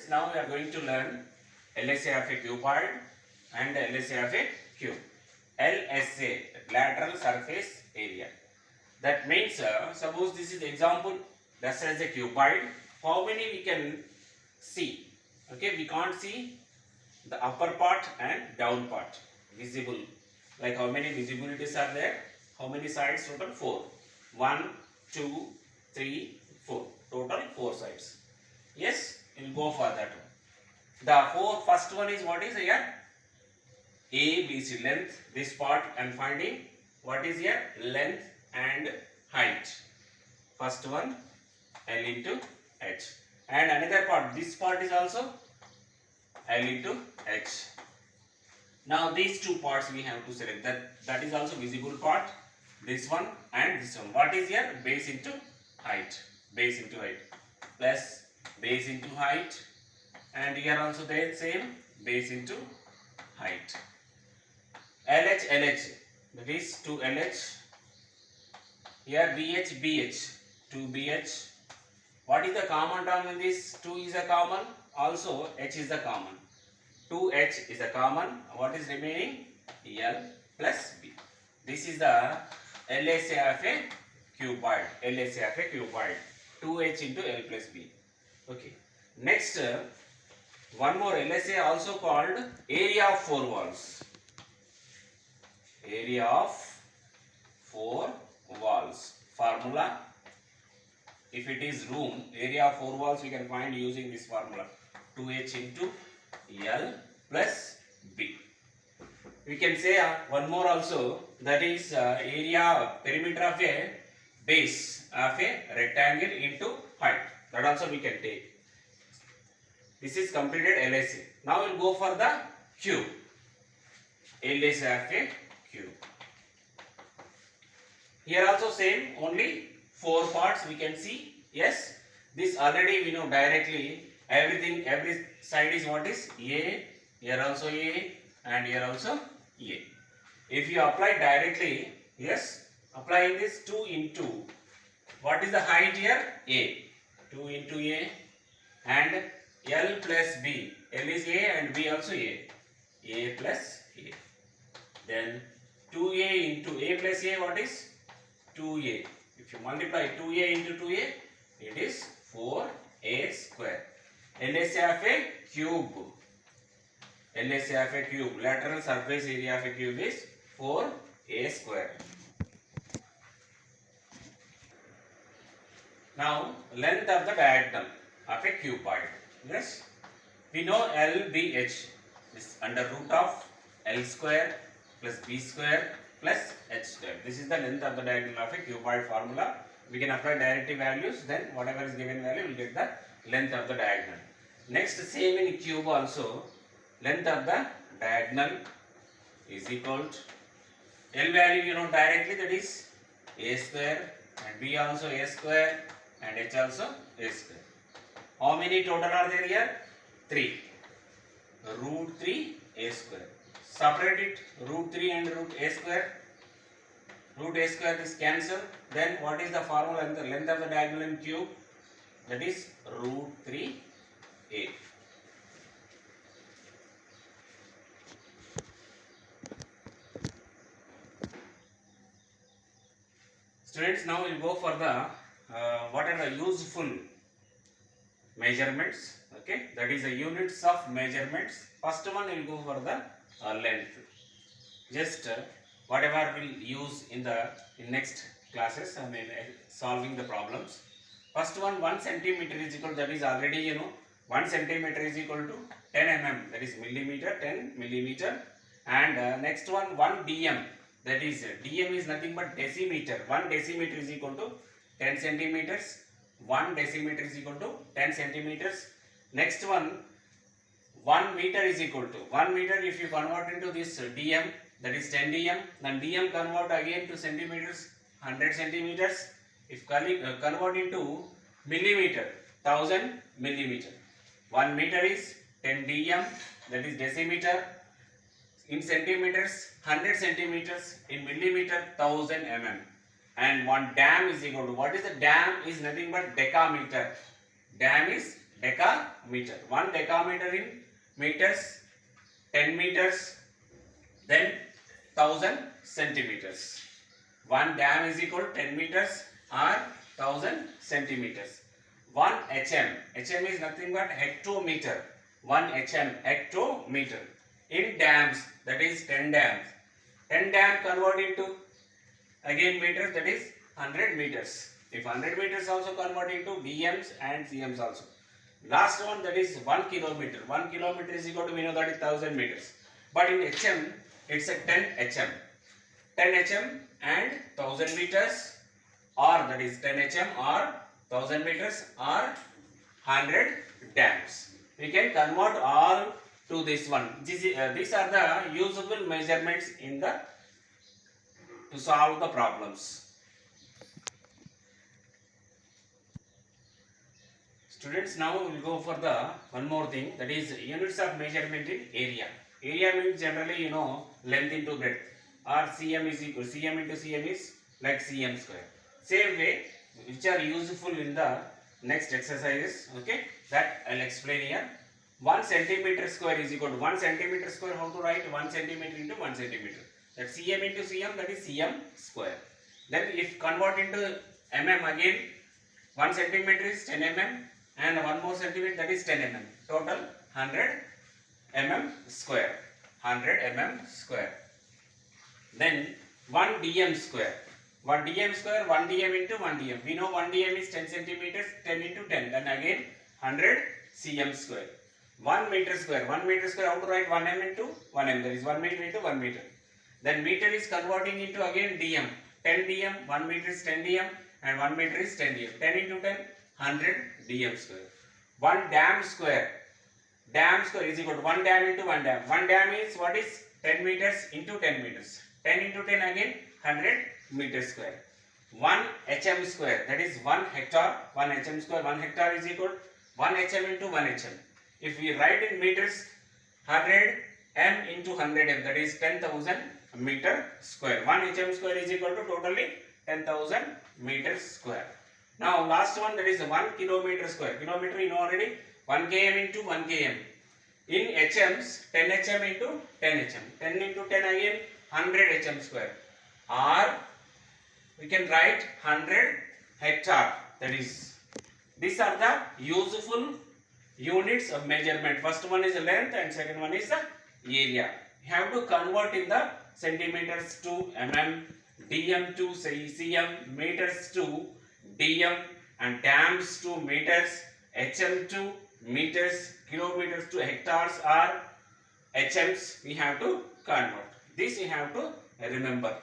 Students, now we are going to learn LSA of a cuboid and LSA of a cube. LSA, lateral surface area. That means, suppose this is the example, just as a cuboid, how many we can see? Okay, we can't see the upper part and down part visible. Like how many visibilities are there? How many sides? Total 4. 1, 2, 3, 4. Total 4 sides. Yes, we'll go for that one. The first one is what is here? A, B, C, length. This part I am finding what is here? Length and height. First one L into H. And another part, this part is also L into H. Now these two parts we have to select. That is also visible part. This one and this one. What is here? Base into height. Base into height. Plus base into height. And here also the same. Base into height. LH, LH. That is 2 LH. Here BH, BH. 2 BH. What is the common term in this? 2 is a common. Also H is the common. 2H is a common. What is remaining? L plus B. This is the LSA of a cuboid. LSA of a cuboid. 2H into L plus B. Okay. Next, one more LSA also called area of 4 walls. Area of 4 walls. Formula. If it is room, area of 4 walls we can find using this formula. 2H into L plus B. We can say one more also, that is area perimeter of a base of a rectangle into height. That also we can take. This is completed LSA. Now we will go for the cube. LSA of a cube. Here also same, only 4 parts we can see. Yes, this already we know directly. Everything, every side is what is A, here also A, and here also A. If you apply directly, yes, applying this 2 into, what is the height here? A. 2 into A, and L plus B. L is A and B also A. A plus A. Then 2A into A plus A, what is? 2A. If you multiply 2A into 2A, it is 4A square. LSA of a cube. LSA of a cube. Lateral surface area of a cube is 4A square. Now, length of the diagonal of a cuboid. Yes, we know LBH is under root of L square plus B square plus H square. This is the length of the diagonal of a cuboid formula. We can apply directive values, then whatever is given value, we will get the length of the diagonal. Next, same in cube also, length of the diagonal is equal to L value you know directly, that is A square, and B also A square, and H also A square. How many total are there here? 3. Root 3 A square. Separate it, root 3 and root A square. Root A square is cancelled. Then what is the formula and the length of the diagonal in cube? That is root 3A. Students, now we will go for the what are the useful measurements. Okay, that is the units of measurements. First one we will go for the length. Just whatever we will use in next classes, I mean solving the problems. First one centimeter is equal, that is already you know 1 centimeter is equal to 10 mm, that is millimeter, 10 millimeter. And next one dm, that is dm is nothing but decimeter. 1 decimeter is equal to 10 centimeters. 1 decimeter is equal to 10 centimeters. Next one 1 meter is equal to 1 meter. If you convert into this dm, that is 10 dm, then dm convert again to centimeters, 100 centimeters. If convert into millimeter, 1000 millimeter. 1 meter is 10 dm, that is decimeter. In centimeters, 100 centimeters. In millimeter, 1000 mm. And 1 dam is equal to, what is the dam? Is nothing but decameter. Dam is decameter. 1 decameter in meters, 10 meters, then 1000 centimeters. 1 dam is equal to 10 meters or 1000 centimeters. 1 HM. HM is nothing but hectometer. 1 HM, hectometer. In dams, that is 10 dams. 10 dam convert into again meters, that is 100 meters. If 100 meters also convert into DMs and CMs also. Last one, that is 1 kilometer. 1 kilometer is equal to, we know that is 1000 meters. But in HM, it's a 10 HM. 10 HM and 1000 meters, or that is 10 HM or 1000 meters or 100 dams. We can convert all to this one. These are the usable measurements in the to solve the problems. Students, now we will go for the one more thing, that is units of measurement in area. Area means generally, you know, length into breadth, or cm is equal cm into cm is like cm square. Same way, which are useful in the next exercises. Okay, that I'll explain here. 1 centimeter square is equal to 1 centimeter square. How to write 1 centimeter into 1 centimeter? That cm into cm, that is cm square. Then if convert into mm again, 1 centimeter is 10 mm and 1 more centimeter, that is 10 mm. Total 100 mm square. 100 mm square. Then 1 dm square. 1 dm square, 1 dm into 1 dm. We know 1 dm is 10 centimeters, 10 into 10. Then again 100 cm square. 1 meter square. 1 meter square, how to write 1 m into 1 m. That is 1 meter into 1 meter. Then meter is converting into again dm. 10 dm, 1 meter is 10 dm and 1 meter is 10 dm. 10 into 10, 100 dm square. 1 dam square. Dam square is equal to 1 dam into 1 dam. 1 dam is what is 10 meters into 10 meters. 10 into 10 again 100 meters square. 1 hm square, that is 1 hectare. 1 hm square, 1 hectare is equal to 1 hm into 1 hm. If we write in meters, 100 m into 100 m, that is 10,000 meter square. 1 hm square is equal to totally 10,000 meters square. Now last one, that is 1 kilometer square. Kilometer you know already. 1 km into 1 km. In HMs, 10 hm into 10 hm. 10 into 10 again 100 hm square. Or we can write 100 hectare. That is, these are the useful units of measurement. First one is the length and second one is the area. You have to convert in the centimeters to mm, dm to cm, meters to dm, and dams to meters, hm to meters, kilometers to hectares or HMs we have to convert. This you have to remember.